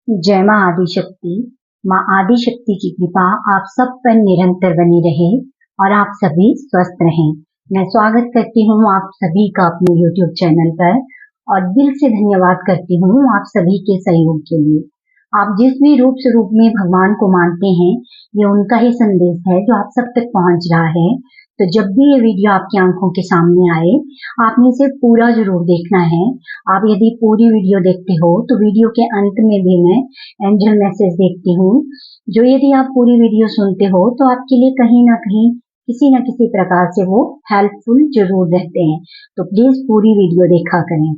जय माँ आदिशक्ति। माँ आदिशक्ति की कृपा आप सब पर निरंतर बनी रहे और आप सभी स्वस्थ रहें। मैं स्वागत करती हूँ आप सभी का अपने YouTube चैनल पर और दिल से धन्यवाद करती हूँ आप सभी के सहयोग के लिए। आप जिस भी रूप स्वरूप में भगवान को मानते हैं, ये उनका ही संदेश है जो आप सब तक पहुँच रहा है। तो जब भी ये वीडियो आपकी आंखों के सामने आए, आपने इसे पूरा जरूर देखना है। आप यदि पूरी वीडियो देखते हो तो वीडियो के अंत में भी मैं एंजल मैसेज देखती हूँ, जो यदि आप पूरी वीडियो सुनते हो तो आपके लिए कहीं ना कहीं किसी न किसी प्रकार से वो हेल्पफुल जरूर रहते हैं। तो प्लीज पूरी वीडियो देखा करें।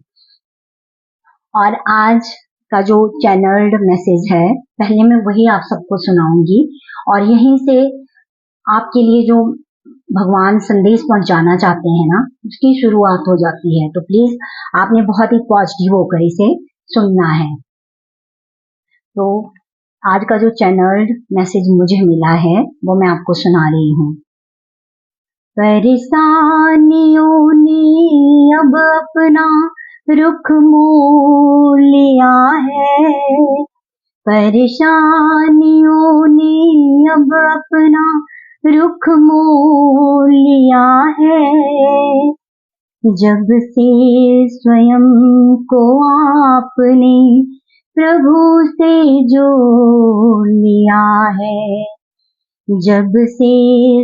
और आज का जो चैनल्ड मैसेज है, पहले मैं वही आप सबको सुनाऊंगी और यहीं से आपके लिए जो भगवान संदेश पहुंचाना चाहते हैं ना, उसकी शुरुआत हो जाती है। तो प्लीज आपने बहुत ही पॉजिटिव होकर इसे सुनना है। तो आज का जो चैनल्ड मैसेज मुझे मिला है वो मैं आपको सुना रही हूँ। परेशानियों ने अब अपना रुख मोड़ लिया है, परेशानियों ने अब अपना रुख मोड़ लिया है। जब से स्वयं को आपने प्रभु से जोड़ लिया है, जब से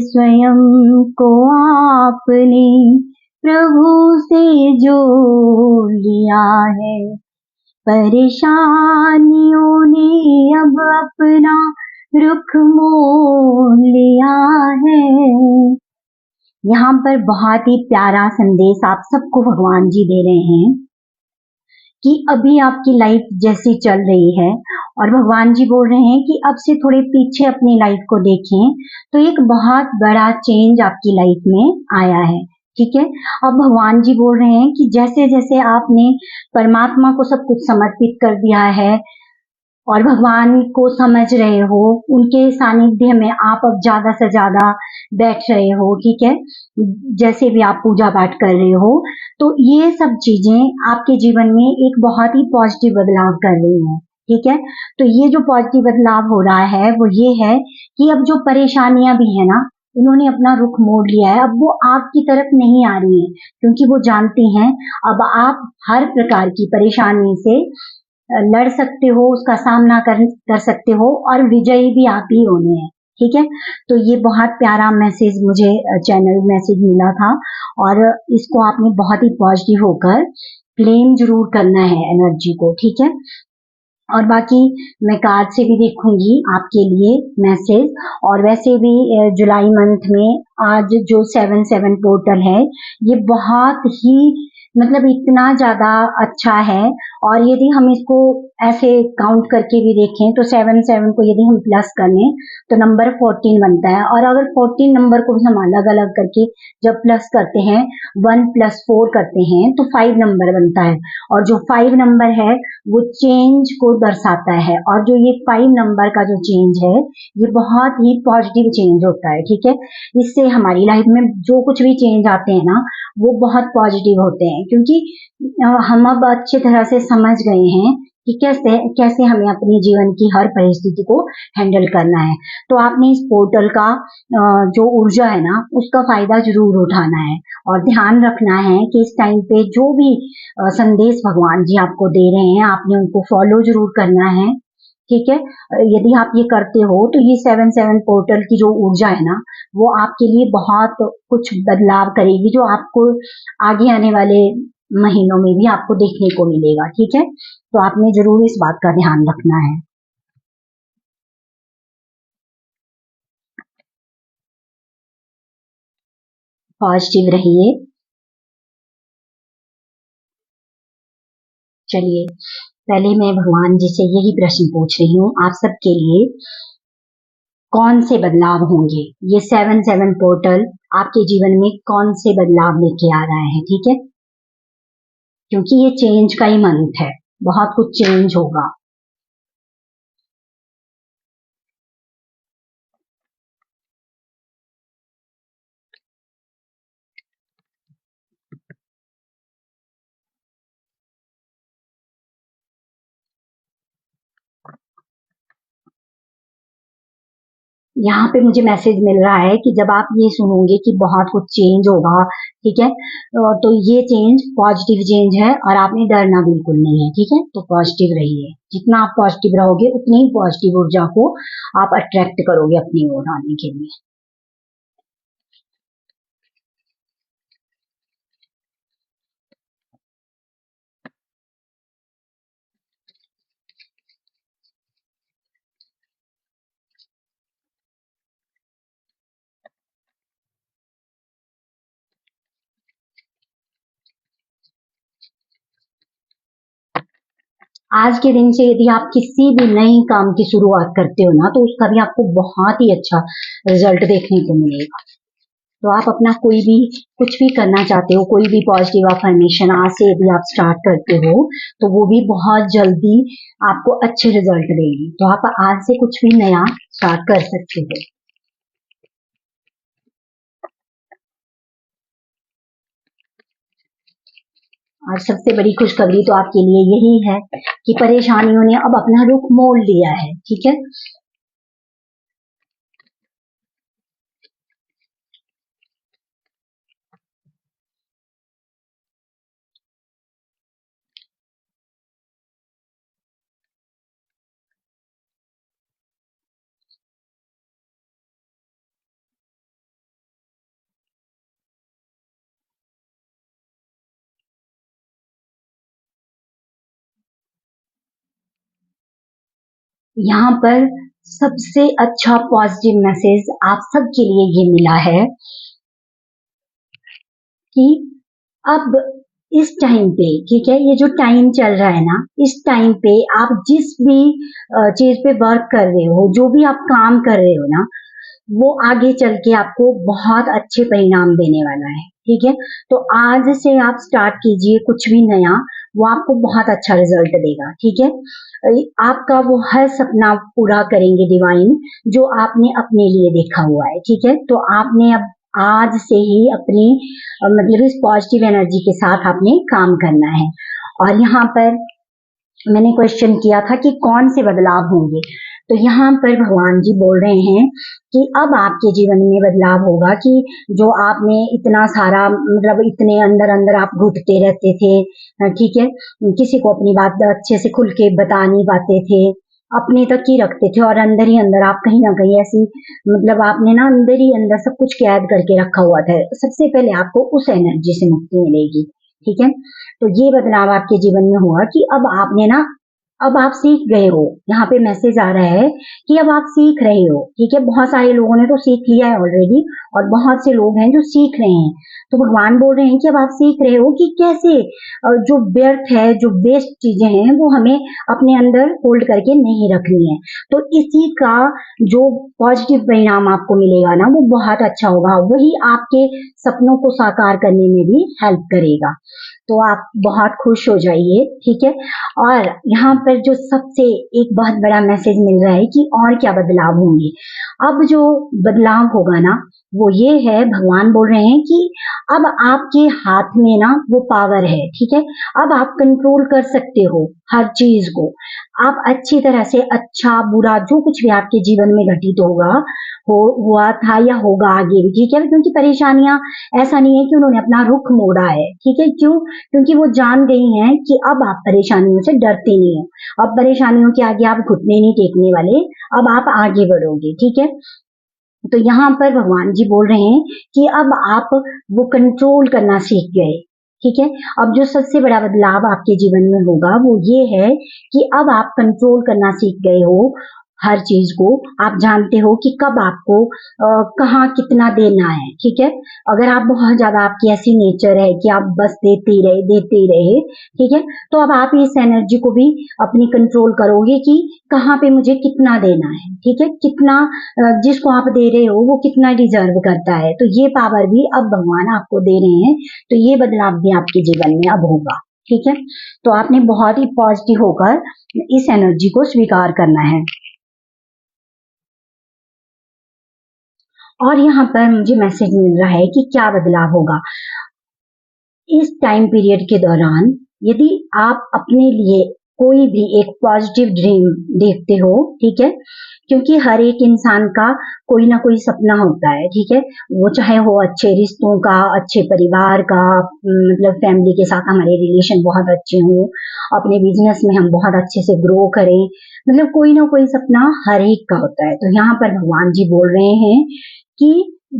स्वयं को आपने प्रभु से जोड़ लिया है, परेशानियों ने अब अपना रुख मोड़ लिया है। यहाँ पर बहुत ही प्यारा संदेश आप सबको भगवान जी दे रहे हैं कि अभी आपकी लाइफ जैसी चल रही है और भगवान जी बोल रहे हैं कि अब से थोड़े पीछे अपनी लाइफ को देखें तो एक बहुत बड़ा चेंज आपकी लाइफ में आया है। ठीक है, अब भगवान जी बोल रहे हैं कि जैसे जैसे आपने परमात्मा को सब कुछ समर्पित कर दिया है और भगवान को समझ रहे हो, उनके सानिध्य में आप अब ज्यादा से ज्यादा बैठ रहे हो, ठीक है, जैसे भी आप पूजा पाठ कर रहे हो, तो ये सब चीजें आपके जीवन में एक बहुत ही पॉजिटिव बदलाव कर रही हैं। ठीक है, तो ये जो पॉजिटिव बदलाव हो रहा है वो ये है कि अब जो परेशानियां भी है ना, उन्होंने अपना रुख मोड़ लिया है। अब वो आपकी तरफ नहीं आ रही है क्योंकि वो जानती हैं अब आप हर प्रकार की परेशानी से लड़ सकते हो, उसका सामना कर सकते हो और विजयी भी आप ही होने हैं। ठीक है, तो ये बहुत प्यारा मैसेज मुझे चैनल मैसेज मिला था और इसको आपने बहुत ही पॉजिटिव होकर क्लेम जरूर करना है एनर्जी को। ठीक है, और बाकी मैं कार्ड से भी देखूंगी आपके लिए मैसेज। और वैसे भी जुलाई मंथ में आज जो 7/7 पोर्टल है, ये बहुत ही मतलब इतना ज्यादा अच्छा है। और यदि हम इसको ऐसे काउंट करके भी देखें तो 7/7 को यदि हम प्लस कर लें तो नंबर 14 बनता है। और अगर 14 नंबर को भी हम अलग अलग करके जब प्लस करते हैं, 1 + 4 करते हैं तो 5 नंबर बनता है। और जो 5 नंबर है वो चेंज को दर्शाता है। और जो ये 5 नंबर का जो चेंज है, ये बहुत ही पॉजिटिव चेंज होता है। ठीक है, इससे हमारी लाइफ में जो कुछ भी चेंज आते हैं ना, वो बहुत पॉजिटिव होते हैं क्योंकि हम अब अच्छी तरह से समझ गए हैं कि कैसे कैसे हमें अपने जीवन की हर परिस्थिति को हैंडल करना है। तो आपने इस पोर्टल का जो ऊर्जा है ना, उसका फायदा जरूर उठाना है और ध्यान रखना है कि इस टाइम पे जो भी संदेश भगवान जी आपको दे रहे हैं, आपने उनको फॉलो जरूर करना है। ठीक है, यदि आप ये करते हो तो ये 7/7 पोर्टल की जो ऊर्जा है ना, वो आपके लिए बहुत कुछ बदलाव करेगी, जो आपको आगे आने वाले महीनों में भी आपको देखने को मिलेगा। ठीक है, तो आपने जरूर इस बात का ध्यान रखना है। पॉजिटिव रहिए। चलिए, पहले मैं भगवान जी से यही प्रश्न पूछ रही हूँ आप सबके लिए, कौन से बदलाव होंगे? ये 7/7 पोर्टल आपके जीवन में कौन से बदलाव लेके आ रहा है? ठीक है, क्योंकि ये चेंज का ही मंथ है, बहुत कुछ चेंज होगा। यहाँ पे मुझे मैसेज मिल रहा है कि जब आप ये सुनोगे कि बहुत कुछ चेंज होगा, ठीक है, तो ये चेंज पॉजिटिव चेंज है और आपने डरना बिल्कुल नहीं है, ठीक है। तो पॉजिटिव रहिए, जितना आप पॉजिटिव रहोगे उतनी ही पॉजिटिव ऊर्जा को आप अट्रैक्ट करोगे अपनी ओर आने के लिए। आज के दिन से यदि आप किसी भी नई काम की शुरुआत करते हो ना, तो उसका भी आपको बहुत ही अच्छा रिजल्ट देखने को मिलेगा। तो आप अपना कोई भी कुछ भी करना चाहते हो, कोई भी पॉजिटिव अफर्मेशन आज से यदि आप स्टार्ट करते हो, तो वो भी बहुत जल्दी आपको अच्छे रिजल्ट देगी। तो आप आज से कुछ भी नया स्टार्ट कर सकते हो। और सबसे बड़ी खुशखबरी तो आपके लिए यही है कि परेशानियों ने अब अपना रुख मोड़ लिया है, ठीक है। यहाँ पर सबसे अच्छा पॉजिटिव मैसेज आप सबके लिए ये मिला है कि अब इस टाइम पे, ठीक है, ये जो टाइम चल रहा है ना, इस टाइम पे आप जिस भी चीज पे वर्क कर रहे हो, जो भी आप काम कर रहे हो ना, वो आगे चल के आपको बहुत अच्छे परिणाम देने वाला है, ठीक है। तो आज से आप स्टार्ट कीजिए कुछ भी नया, वो आपको बहुत अच्छा रिजल्ट देगा, ठीक है। आपका वो हर सपना पूरा करेंगे डिवाइन, जो आपने अपने लिए देखा हुआ है, ठीक है। तो आपने अब आज से ही अपनी मतलब इस पॉजिटिव एनर्जी के साथ आपने काम करना है। और यहाँ पर मैंने क्वेश्चन किया था कि कौन से बदलाव होंगे, तो यहाँ पर भगवान जी बोल रहे हैं कि अब आपके जीवन में बदलाव होगा कि जो आपने इतना सारा मतलब इतने अंदर अंदर आप घुटते रहते थे, ठीक है, किसी को अपनी बात अच्छे से खुल के बता नहीं पाते थे, अपने तक ही रखते थे और अंदर ही अंदर आप कहीं ना कहीं ऐसी मतलब आपने ना अंदर ही अंदर सब कुछ कैद करके रखा हुआ था। सबसे पहले आपको उस एनर्जी से मुक्ति मिलेगी, ठीक है। तो ये बदलाव आपके जीवन में हुआ कि अब आपने ना अब आप सीख गए हो। यहाँ पे मैसेज आ रहा है कि अब आप सीख रहे हो, ठीक है। बहुत सारे लोगों ने तो सीख लिया है ऑलरेडी और बहुत से लोग हैं जो सीख रहे हैं। तो भगवान बोल रहे हैं कि अब आप सीख रहे हो कि कैसे जो व्यर्थ है, जो वेस्ट चीजें हैं, वो हमें अपने अंदर होल्ड करके नहीं रखनी है। तो इसी का जो पॉजिटिव परिणाम आपको मिलेगा ना, वो बहुत अच्छा होगा, वही आपके सपनों को साकार करने में भी हेल्प करेगा। तो आप बहुत खुश हो जाइए, ठीक है। और यहाँ पर जो सबसे एक बहुत बड़ा मैसेज मिल रहा है कि और क्या बदलाव होंगे। अब जो बदलाव होगा ना, वो ये है, भगवान बोल रहे हैं कि अब आपके हाथ में ना वो पावर है, ठीक है। अब आप कंट्रोल कर सकते हो हर चीज को। आप अच्छी तरह से अच्छा बुरा जो कुछ भी आपके जीवन में घटित होगा, हुआ था या होगा आगे भी, ठीक है। क्योंकि परेशानियां ऐसा नहीं है कि उन्होंने अपना रुख मोड़ा है, ठीक है। क्यों? क्योंकि वो जान गई हैं कि अब आप परेशानियों से डरते नहीं हो। अब परेशानियों के आगे आप घुटने नहीं टेकने वाले, अब आप आगे बढ़ोगे, ठीक है। तो यहाँ पर भगवान जी बोल रहे हैं कि अब आप वो कंट्रोल करना सीख गए, ठीक है। अब जो सबसे बड़ा बदलाव आपके जीवन में होगा वो ये है कि अब आप कंट्रोल करना सीख गए हो हर चीज को। आप जानते हो कि कब आपको कहाँ कितना देना है, ठीक है। अगर आप बहुत ज्यादा आपकी ऐसी नेचर है कि आप बस देते ही रहे, ठीक है, तो अब आप इस एनर्जी को भी अपनी कंट्रोल करोगे कि कहाँ पे मुझे कितना देना है, ठीक है। कितना जिसको आप दे रहे हो वो कितना डिजर्व करता है। तो ये पावर भी अब भगवान आपको दे रहे हैं। तो ये बदलाव भी आपके जीवन में अब होगा, ठीक है। तो आपने बहुत ही पॉजिटिव होकर इस एनर्जी को स्वीकार करना है। और यहाँ पर मुझे मैसेज मिल रहा है कि क्या बदलाव होगा इस टाइम पीरियड के दौरान। यदि आप अपने लिए कोई भी एक पॉजिटिव ड्रीम देखते हो, ठीक है, क्योंकि हर एक इंसान का कोई ना कोई सपना होता है, ठीक है। वो चाहे हो अच्छे रिश्तों का, अच्छे परिवार का, मतलब फैमिली के साथ हमारे रिलेशन बहुत अच्छे हों, अपने बिजनेस में हम बहुत अच्छे से ग्रो करें, मतलब कोई ना कोई सपना हर एक का होता है। तो यहाँ पर भगवान जी बोल रहे हैं कि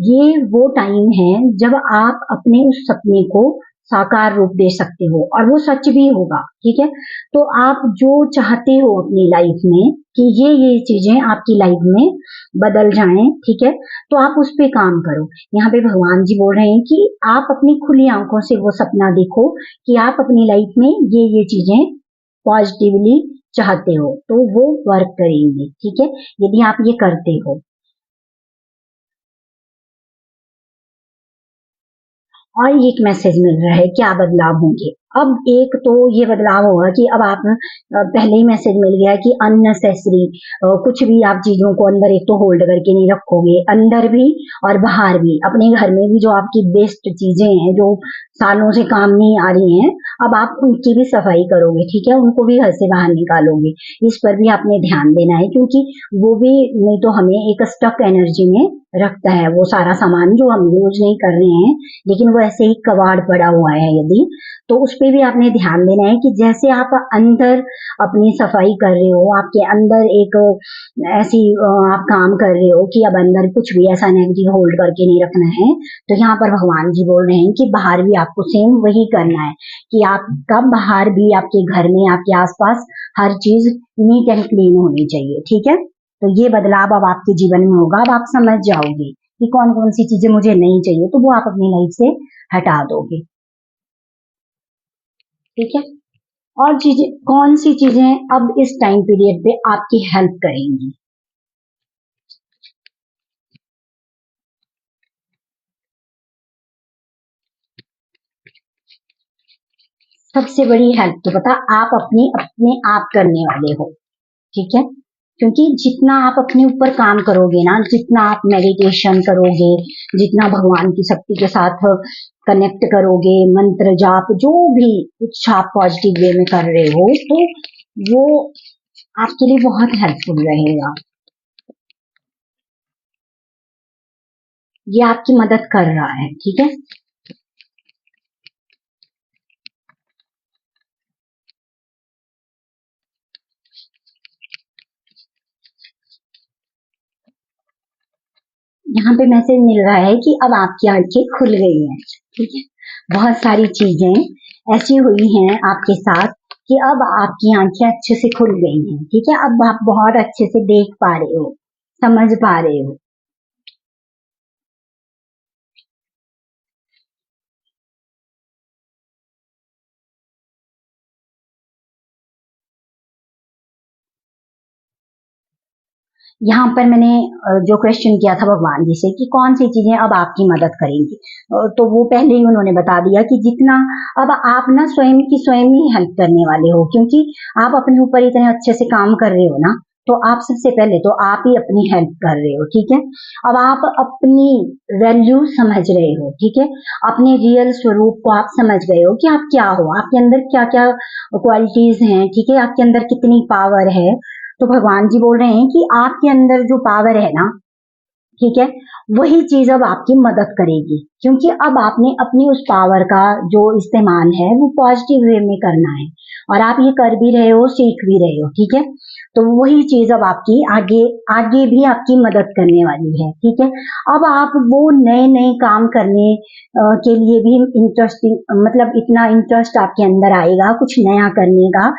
ये वो टाइम है जब आप अपने उस सपने को साकार रूप दे सकते हो, और वो सच भी होगा, ठीक है। तो आप जो चाहते हो अपनी लाइफ में कि ये चीजें आपकी लाइफ में बदल जाएं, ठीक है, तो आप उस पे काम करो। यहाँ पे भगवान जी बोल रहे हैं कि आप अपनी खुली आंखों से वो सपना देखो कि आप अपनी लाइफ में ये चीजें पॉजिटिवली चाहते हो, तो वो वर्क करेंगे, ठीक है, यदि आप ये करते हो। और एक मैसेज मिल रहा है क्या बदलाव होंगे। अब एक तो ये बदलाव होगा कि अब आप पहले ही मैसेज मिल गया कि अननेसेसरी कुछ भी आप चीजों को अंदर एक तो होल्ड करके नहीं रखोगे, अंदर भी और बाहर भी। अपने घर में भी जो आपकी बेस्ट चीजें हैं जो सालों से काम नहीं आ रही हैं, अब आप उनकी भी सफाई करोगे, ठीक है, उनको भी घर से बाहर निकालोगे। इस पर भी आपने ध्यान देना है, क्योंकि वो भी नहीं तो हमें एक स्टक एनर्जी में रखता है, वो सारा सामान जो हम यूज नहीं कर रहे हैं लेकिन वो ऐसे ही कबाड़ पड़ा हुआ है यदि, तो उस पे भी आपने ध्यान देना है कि जैसे आप अंदर अपनी सफाई कर रहे हो, आपके अंदर एक ऐसी आप काम कर रहे हो कि अब अंदर कुछ भी ऐसा नेगेटिव होल्ड करके नहीं रखना है। तो यहाँ पर भगवान जी बोल रहे हैं कि बाहर भी आपको सेम वही करना है, कि आपका बाहर भी, आपके घर में, आपके आसपास हर चीज नीट एंड क्लीन होनी चाहिए, ठीक है। तो ये बदलाव अब आपके जीवन में होगा। अब आप समझ जाओगे कि कौन कौन सी चीजें मुझे नहीं चाहिए, तो वो आप अपनी लाइफ से हटा दोगे, ठीक है। और चीजें, कौन सी चीजें अब इस टाइम पीरियड पे आपकी हेल्प करेंगी। सबसे बड़ी हेल्प तो पता, आप अपने आप करने वाले हो, ठीक है। क्योंकि जितना आप अपने ऊपर काम करोगे ना, जितना आप मेडिटेशन करोगे, जितना भगवान की शक्ति के साथ कनेक्ट करोगे, मंत्र जाप जो भी कुछ आप पॉजिटिव वे में कर रहे हो, तो वो आपके लिए बहुत हेल्पफुल रहेगा। ये आपकी मदद कर रहा है, ठीक है। यहाँ पे मैसेज मिल रहा है कि अब आपकी आंखें खुल गई हैं, ठीक है। बहुत सारी चीजें ऐसी हुई हैं आपके साथ कि अब आपकी आंखें अच्छे से खुल गई हैं, ठीक है। अब आप बहुत अच्छे से देख पा रहे हो, समझ पा रहे हो। यहाँ पर मैंने जो क्वेश्चन किया था भगवान जी से कि कौन सी चीजें अब आपकी मदद करेंगी, तो वो पहले ही उन्होंने बता दिया कि जितना अब आप ना स्वयं की स्वयं ही हेल्प करने वाले हो, क्योंकि आप अपने ऊपर इतने अच्छे से काम कर रहे हो ना, तो आप सबसे पहले तो आप ही अपनी हेल्प कर रहे हो, ठीक है। अब आप अपनी वैल्यू समझ रहे हो, ठीक है, अपने रियल स्वरूप को आप समझ गए हो कि आप क्या हो, आपके अंदर क्या क्या क्वालिटीज हैं, ठीक है, आपके अंदर कितनी पावर है। तो भगवान जी बोल रहे हैं कि आपके अंदर जो पावर है ना, ठीक है, वही चीज अब आपकी मदद करेगी, क्योंकि अब आपने अपनी उस पावर का जो इस्तेमाल है वो पॉजिटिव वे में करना है, और आप ये कर भी रहे हो, सीख भी रहे हो, ठीक है। तो वही चीज अब आपकी आगे आगे भी आपकी मदद करने वाली है, ठीक है। अब आप वो नए नए काम करने के लिए भी इंटरेस्टिंग, मतलब इतना इंटरेस्ट आपके अंदर आएगा कुछ नया करने का,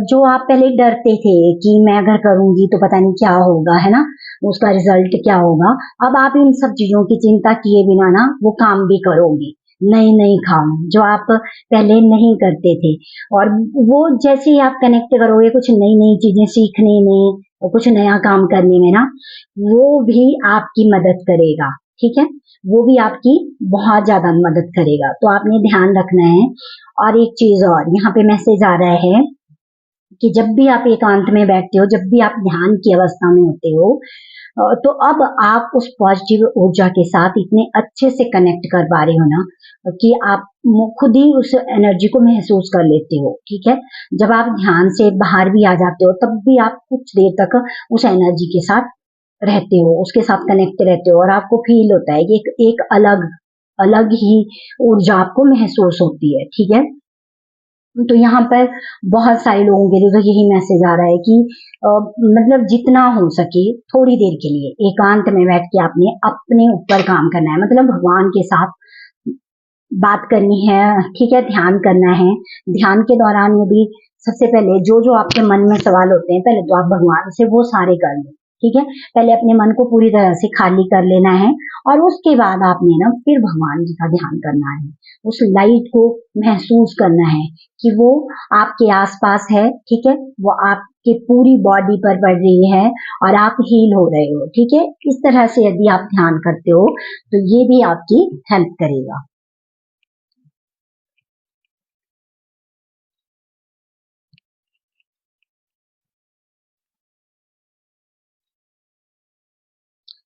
जो आप पहले डरते थे कि मैं अगर करूंगी तो पता नहीं क्या होगा, है ना, उसका रिजल्ट क्या होगा। अब आप इन सब चीजों की चिंता किए बिना ना वो काम भी करोगे, नए नए काम जो आप पहले नहीं करते थे। और वो जैसे ही आप कनेक्ट करोगे कुछ नई नई चीजें सीखने में और कुछ नया काम करने में ना, वो भी आपकी मदद करेगा, ठीक है, वो भी आपकी बहुत ज्यादा मदद करेगा। तो आपने ध्यान रखना है। और एक चीज और यहाँ पे मैसेज आ रहा है कि जब भी आप एकांत में बैठते हो, जब भी आप ध्यान की अवस्था में होते हो, तो अब आप उस पॉजिटिव ऊर्जा के साथ इतने अच्छे से कनेक्ट कर पा रहे हो ना कि आप खुद ही उस एनर्जी को महसूस कर लेते हो। ठीक है, जब आप ध्यान से बाहर भी आ जाते हो तब भी आप कुछ देर तक उस एनर्जी के साथ रहते हो, उसके साथ कनेक्ट रहते हो और आपको फील होता है कि एक अलग अलग ही ऊर्जा आपको महसूस होती है। ठीक है, तो यहाँ पर बहुत सारे लोगों के लिए तो यही मैसेज आ रहा है कि मतलब जितना हो सके थोड़ी देर के लिए एकांत में बैठ के आपने अपने ऊपर काम करना है, मतलब भगवान के साथ बात करनी है। ठीक है, ध्यान करना है। ध्यान के दौरान यदि सबसे पहले जो जो आपके मन में सवाल होते हैं पहले तो आप भगवान से वो सारे कर लो। ठीक है, पहले अपने मन को पूरी तरह से खाली कर लेना है और उसके बाद आपने ना फिर भगवान जी का ध्यान करना है, उस लाइट को महसूस करना है कि वो आपके आसपास है। ठीक है, वो आपके पूरी बॉडी पर पड़ रही है और आप हील हो रहे हो। ठीक है, इस तरह से यदि आप ध्यान करते हो तो ये भी आपकी हेल्प करेगा।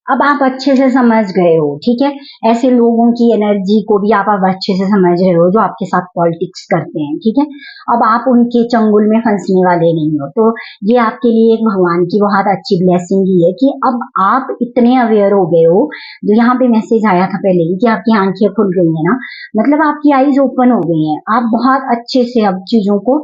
अब आप अच्छे से समझ गए हो। ठीक है, ऐसे लोगों की एनर्जी को भी आप अब अच्छे से समझ रहे हो जो आपके साथ पॉलिटिक्स करते हैं। ठीक है, अब आप उनके चंगुल में फंसने वाले नहीं हो। तो ये आपके लिए एक भगवान की बहुत अच्छी ब्लेसिंग ही है कि अब आप इतने अवेयर हो गए हो। जो यहाँ पे मैसेज आया था पहले ही कि आपकी आंखें खुल गई है ना, मतलब आपकी आईज ओपन हो गई हैं, आप बहुत अच्छे से अब चीजों को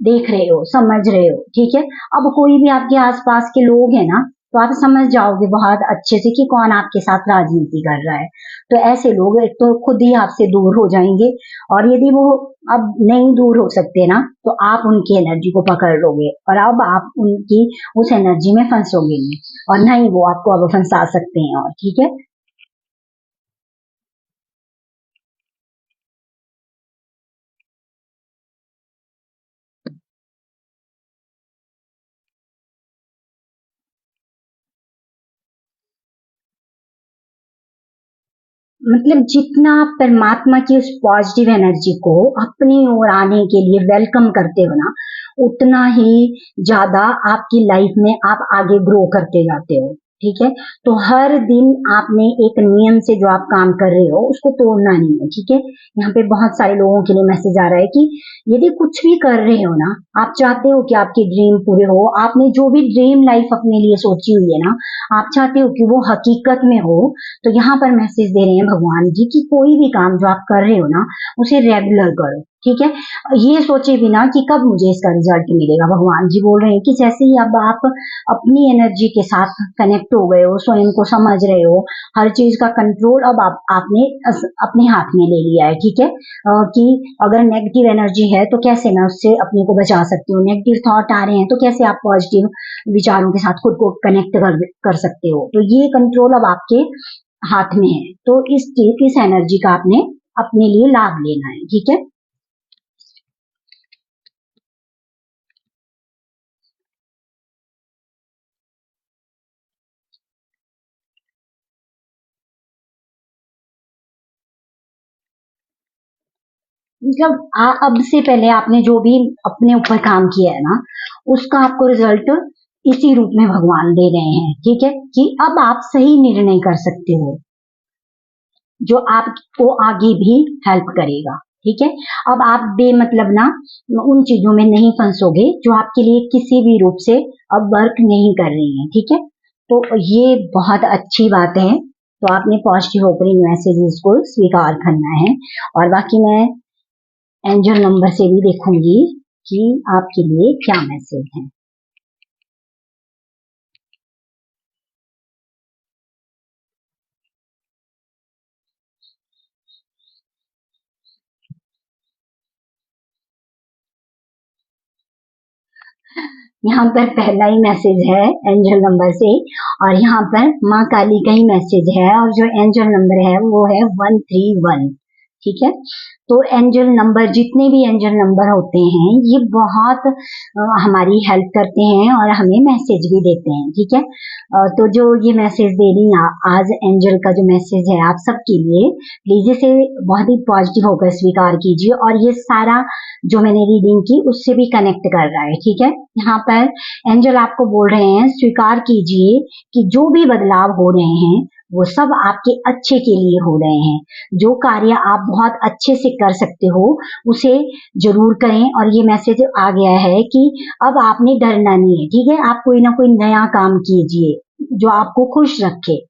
देख रहे हो, समझ रहे हो। ठीक है, अब कोई भी आपके आसपास के लोग हैं ना तो आप समझ जाओगे बहुत अच्छे से कि कौन आपके साथ राजनीति कर रहा है। तो ऐसे लोग एक तो खुद ही आपसे दूर हो जाएंगे और यदि वो अब नहीं दूर हो सकते ना तो आप उनकी एनर्जी को पकड़ लोगे और अब आप उनकी उस एनर्जी में फंसोगे नहीं और ना ही वो आपको अब फंसा सकते हैं। और ठीक है, मतलब जितना आप परमात्मा की उस पॉजिटिव एनर्जी को अपनी ओर आने के लिए वेलकम करते हो ना उतना ही ज्यादा आपकी लाइफ में आप आगे ग्रो करते जाते हो। ठीक है, तो हर दिन आपने एक नियम से जो आप काम कर रहे हो उसको तोड़ना नहीं है। ठीक है, यहाँ पे बहुत सारे लोगों के लिए मैसेज आ रहा है कि यदि कुछ भी कर रहे हो ना, आप चाहते हो कि आपके ड्रीम पूरे हो, आपने जो भी ड्रीम लाइफ अपने लिए सोची हुई है ना, आप चाहते हो कि वो हकीकत में हो, तो यहाँ पर मैसेज दे रहे हैं भगवान जी कि कोई भी काम जो आप कर रहे हो ना उसे रेगुलर करो। ठीक है, ये सोचे बिना कि कब मुझे इसका रिजल्ट मिलेगा। भगवान जी बोल रहे हैं कि जैसे ही अब आप अपनी एनर्जी के साथ कनेक्ट हो गए हो, स्वयं को समझ रहे हो, हर चीज का कंट्रोल अब आपने अपने हाथ में ले लिया है। ठीक है, कि अगर नेगेटिव एनर्जी है तो कैसे मैं उससे अपने को बचा सकती हूँ, नेगेटिव थॉट आ रहे हैं तो कैसे आप पॉजिटिव विचारों के साथ खुद को कनेक्ट कर सकते हो। तो ये कंट्रोल अब आपके हाथ में है। तो इस एनर्जी का आपने अपने लिए लाभ लेना है। ठीक है, मतलब अब से पहले आपने जो भी अपने ऊपर काम किया है ना उसका आपको रिजल्ट इसी रूप में भगवान दे रहे हैं। ठीक है, कि अब आप सही निर्णय कर सकते हो जो आपको आगे भी हेल्प करेगा। ठीक है, अब आप बेमतलब ना उन चीजों में नहीं फंसोगे जो आपके लिए किसी भी रूप से अब वर्क नहीं कर रही हैं। ठीक है, तो ये बहुत अच्छी बात है। तो आपने पॉजिटिव ओपनिंग मैसेजेस को स्वीकार करना है और बाकी मैं एंजल नंबर से भी देखूंगी कि आपके लिए क्या मैसेज है। यहाँ पर पहला ही मैसेज है एंजल नंबर से और यहाँ पर माँ काली का ही मैसेज है और जो एंजल नंबर है वो है 131। ठीक है। तो एंजल नंबर, जितने भी एंजल नंबर होते हैं ये बहुत हमारी हेल्प करते हैं और हमें मैसेज भी देते हैं, ठीक है। तो जो ये मैसेज दे रही आज एंजल का जो मैसेज है आप सबके लिए, प्लीज इसे बहुत ही पॉजिटिव होकर स्वीकार कीजिए और ये सारा जो मैंने रीडिंग की उससे भी कनेक्ट कर रहा है, ठीक है। यहाँ पर एंजल आपको बोल रहे हैं स्वीकार कीजिए कि जो भी बदलाव हो रहे हैं वो सब आपके अच्छे के लिए हो रहे हैं। जो कार्य आप बहुत अच्छे से कर सकते हो उसे जरूर करें। और ये मैसेज आ गया है कि अब आपने डरना नहीं है, ठीक है। आप कोई ना कोई नया काम कीजिए जो आपको खुश रखे,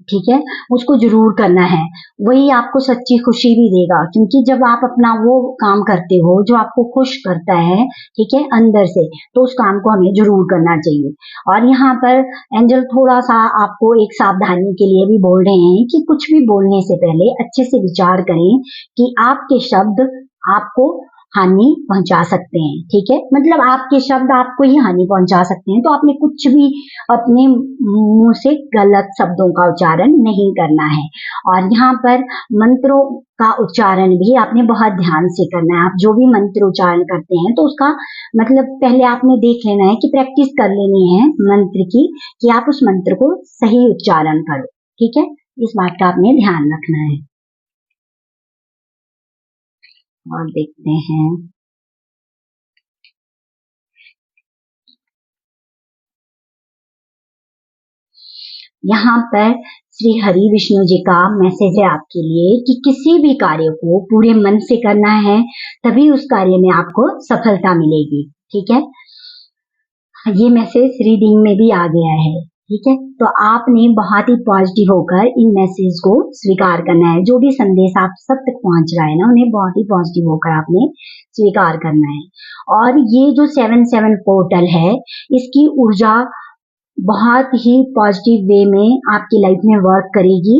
ठीक है, उसको जरूर करना है। वही आपको सच्ची खुशी भी देगा, क्योंकि जब आप अपना वो काम करते हो जो आपको खुश करता है, ठीक है, अंदर से, तो उस काम को हमें जरूर करना चाहिए। और यहाँ पर एंजल थोड़ा सा आपको एक सावधानी के लिए भी बोल रहे हैं कि कुछ भी बोलने से पहले अच्छे से विचार करें कि आपके शब्द आपको हानि पहुंचा सकते हैं, ठीक है। मतलब आपके शब्द आपको ही हानि पहुंचा सकते हैं, तो आपने कुछ भी अपने मुंह से गलत शब्दों का उच्चारण नहीं करना है। और यहाँ पर मंत्रों का उच्चारण भी आपने बहुत ध्यान से करना है। आप जो भी मंत्र उच्चारण करते हैं तो उसका मतलब पहले आपने देख लेना है कि प्रैक्टिस कर लेनी है मंत्र की, कि आप उस मंत्र को सही उच्चारण करो, ठीक है। इस बात का आपने ध्यान रखना है। और देखते हैं, यहाँ पर श्री हरि विष्णु जी का मैसेज है आपके लिए कि किसी भी कार्य को पूरे मन से करना है, तभी उस कार्य में आपको सफलता मिलेगी, ठीक है। ये मैसेज रीडिंग में भी आ गया है, ठीक है। तो आपने बहुत ही पॉजिटिव होकर इन मैसेज को स्वीकार करना है। जो भी संदेश आप सब तक पहुंच रहा है ना, उन्हें बहुत ही पॉजिटिव होकर आपने स्वीकार करना है। और ये जो 7-7 पोर्टल है, इसकी ऊर्जा बहुत ही पॉजिटिव वे में आपकी लाइफ में वर्क करेगी।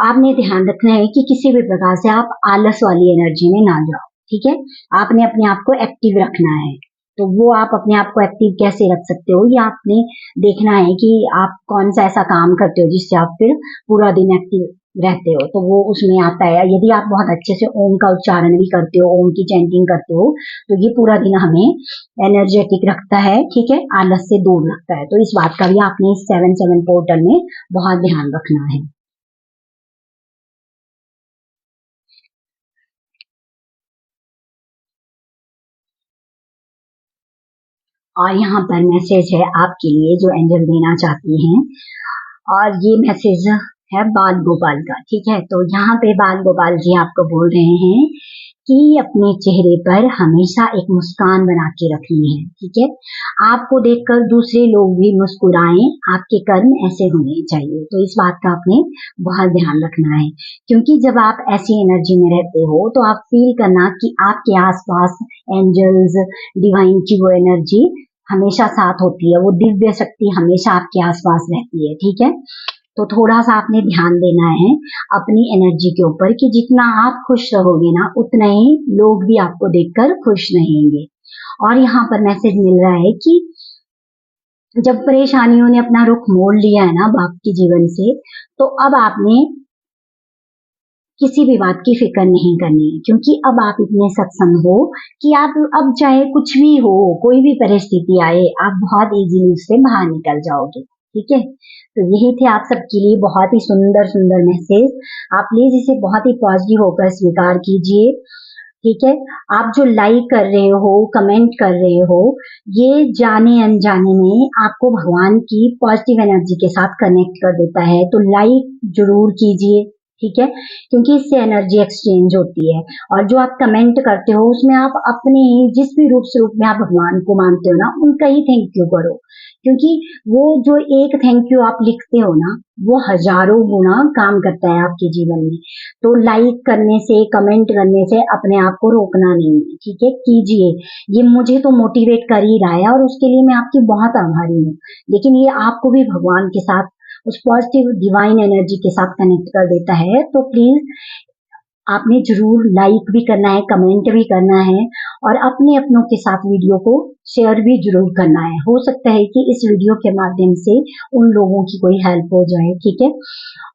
आपने ध्यान रखना है कि किसी भी प्रकार से आप आलस वाली एनर्जी में ना जाओ, ठीक है। आपने अपने आप को एक्टिव रखना है। तो वो आप अपने आप को एक्टिव कैसे रख सकते हो, ये आपने देखना है कि आप कौन सा ऐसा काम करते हो जिससे आप फिर पूरा दिन एक्टिव रहते हो, तो वो उसमें आता है। यदि आप बहुत अच्छे से ओम का उच्चारण भी करते हो, ओम की चैंटिंग करते हो, तो ये पूरा दिन हमें एनर्जेटिक रखता है, ठीक है, आलस से दूर रखता है। तो इस बात का भी आपने इस 7-7 पोर्टल में बहुत ध्यान रखना है। और यहाँ पर मैसेज है आपके लिए जो एंजल देना चाहती हैं, और ये मैसेज है बाल गोपाल का, ठीक है। तो यहाँ पे बाल गोपाल जी आपको बोल रहे हैं कि अपने चेहरे पर हमेशा एक मुस्कान बना के रखनी है, ठीक है। आपको देखकर दूसरे लोग भी मुस्कुराएं, आपके कर्म ऐसे होने चाहिए। तो इस बात का आपने बहुत ध्यान रखना है, क्योंकि जब आप ऐसी एनर्जी में रहते हो तो आप फील करना कि आपके आसपास एंजल्स, डिवाइन की वो एनर्जी हमेशा साथ होती है, वो दिव्य शक्ति हमेशा आपके आसपास रहती है, ठीक है। तो थोड़ा सा आपने ध्यान देना है अपनी एनर्जी के ऊपर कि जितना आप खुश रहोगे ना, उतना ही लोग भी आपको देखकर खुश रहेंगे। और यहाँ पर मैसेज मिल रहा है कि जब परेशानियों ने अपना रुख मोड़ लिया है ना आपके जीवन से, तो अब आपने किसी भी बात की फिक्र नहीं करनी है, क्योंकि अब आप इतने सत्संग हो कि आप अब चाहे कुछ भी हो, कोई भी परिस्थिति आए, आप बहुत इजीली उससे बाहर निकल जाओगे, ठीक है। तो यही थे आप सबके लिए बहुत ही सुंदर सुंदर मैसेज। आप प्लीज इसे बहुत ही पॉजिटिव होकर स्वीकार कीजिए, ठीक है। आप जो लाइक कर रहे हो, कमेंट कर रहे हो, ये जाने अनजाने में आपको भगवान की पॉजिटिव एनर्जी के साथ कनेक्ट कर देता है। तो लाइक जरूर कीजिए, ठीक है, क्योंकि इससे एनर्जी एक्सचेंज होती है। और जो आप कमेंट करते हो उसमें आप अपने ही जिस भी रूप स्वरूप में आप भगवान को मानते हो ना, उनका ही थैंक यू करो, क्योंकि वो जो एक थैंक यू आप लिखते हो ना, वो हजारों गुना काम करता है आपके जीवन में। तो लाइक करने से, कमेंट करने से अपने आप को रोकना नहीं है, ठीक है, कीजिए। ये मुझे तो मोटिवेट कर ही रहा है और उसके लिए मैं आपकी बहुत आभारी हूँ। लेकिन ये आपको भी भगवान के साथ, उस पॉजिटिव डिवाइन एनर्जी के साथ कनेक्ट कर देता है। तो प्लीज आपने जरूर लाइक भी करना है, कमेंट भी करना है और अपने अपनों के साथ वीडियो को शेयर भी जरूर करना है। हो सकता है कि इस वीडियो के माध्यम से उन लोगों की कोई हेल्प हो जाए, ठीक है।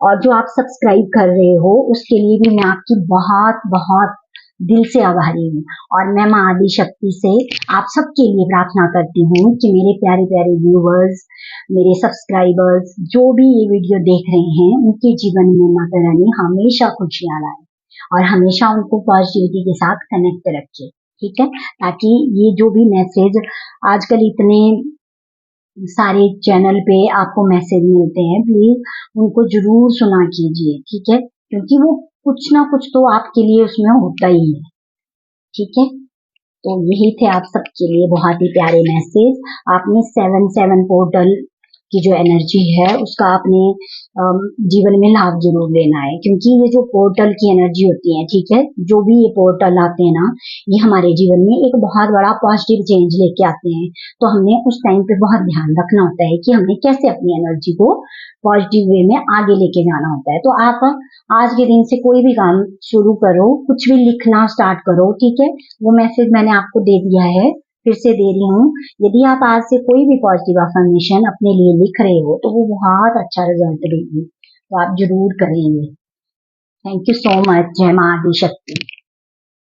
और जो आप सब्सक्राइब कर रहे हो उसके लिए भी मैं आपकी बहुत बहुत दिल से आभारी हूँ। और मैं माँ आदि शक्ति से आप सबके लिए प्रार्थना करती हूँ कि मेरे प्यारे प्यारे व्यूवर्स, मेरे सब्सक्राइबर्स, जो भी ये वीडियो देख रहे हैं, उनके जीवन में माता रानी हमेशा खुशियां लाए और हमेशा उनको पॉजिटिविटी के साथ कनेक्ट रखे, ठीक है। ताकि ये जो भी मैसेज आजकल इतने सारे चैनल पे आपको मैसेज मिलते हैं, प्लीज उनको जरूर सुना कीजिए, ठीक है। क्योंकि वो कुछ ना कुछ तो आपके लिए उसमें होता ही है, ठीक है। तो यही थे आप सबके लिए बहुत ही प्यारे मैसेज। आपने 7/7 पोर्टल की जो एनर्जी है उसका आपने जीवन में लाभ जरूर लेना है, क्योंकि ये जो पोर्टल की एनर्जी होती है, ठीक है, जो भी ये पोर्टल आते हैं ना, ये हमारे जीवन में एक बहुत बड़ा पॉजिटिव चेंज लेके आते हैं। तो हमने उस टाइम पे बहुत ध्यान रखना होता है कि हमने कैसे अपनी एनर्जी को पॉजिटिव वे में आगे लेके जाना होता है। तो आप आज के दिन से कोई भी काम शुरू करो, कुछ भी लिखना स्टार्ट करो, ठीक है। वो मैसेज मैंने आपको दे दिया है, फिर से दे रही हूँ। यदि आप आज से कोई भी पॉजिटिव अफर्मेशन अपने लिए लिख रहे हो तो वो बहुत अच्छा रिजल्ट देगी, तो आप जरूर करेंगे। Thank you so much. जय मां आदि शक्ति।